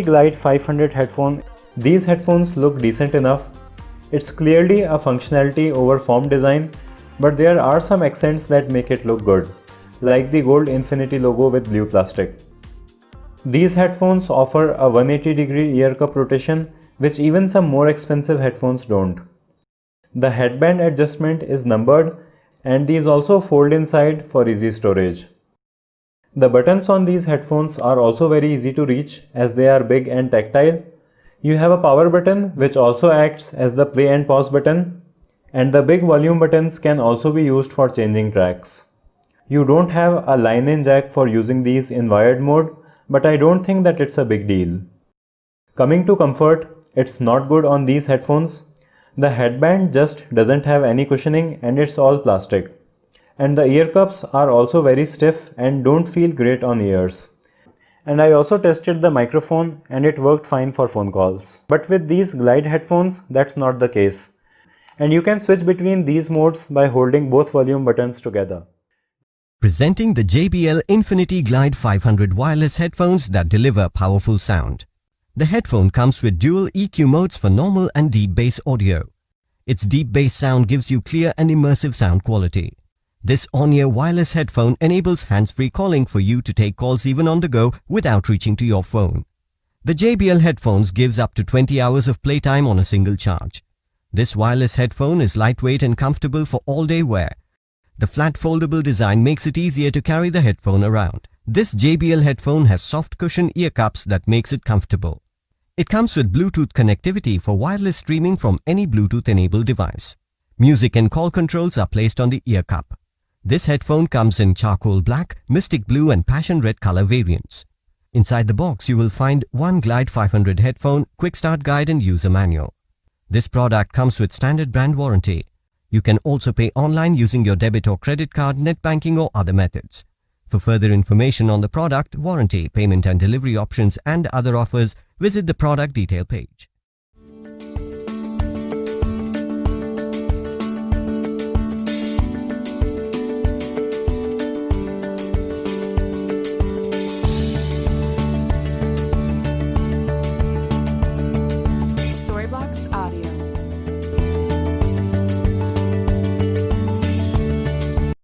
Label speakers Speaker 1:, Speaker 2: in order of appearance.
Speaker 1: Glide 500 headphone. These headphones look decent enough. It's clearly a functionality over form design, but there are some accents that make it look good, like the gold Infinity logo with blue plastic. These headphones offer a 180-degree ear cup rotation, which even some more expensive headphones don't. The headband adjustment is numbered, and these also fold inside for easy storage. The buttons on these headphones are also very easy to reach as they are big and tactile. You have a power button which also acts as the play and pause button, and the big volume buttons can also be used for changing tracks. You don't have a line-in jack for using these in wired mode, but I don't think that it's a big deal. Coming to comfort, it's not good on these headphones. The headband just doesn't have any cushioning and it's all plastic. And the ear cups are also very stiff and don't feel great on ears. And I also tested the microphone and it worked fine for phone calls. But with these Glide headphones, that's not the case. And you can switch between these modes by holding both volume buttons together.
Speaker 2: Presenting the JBL Infinity Glide 500 wireless headphones that deliver powerful sound. The headphone comes with dual EQ modes for normal and deep bass audio. Its deep bass sound gives you clear and immersive sound quality. This on-ear wireless headphone enables hands-free calling for you to take calls even on the go without reaching to your phone. The JBL headphones gives up to 20 hours of playtime on a single charge. This wireless headphone is lightweight and comfortable for all-day wear. The flat foldable design makes it easier to carry the headphone around. This JBL headphone has soft cushion ear cups that makes it comfortable. It comes with Bluetooth connectivity for wireless streaming from any Bluetooth-enabled device. Music and call controls are placed on the ear cup. This headphone comes in charcoal black, mystic blue and passion red color variants. Inside the box you will find one Glide 500 headphone, quick start guide and user manual. This product comes with standard brand warranty. You can also pay online using your debit or credit card, net banking or other methods. For further information on the product, warranty, payment and delivery options and other offers, visit the product detail page.
Speaker 3: Storybox Audio.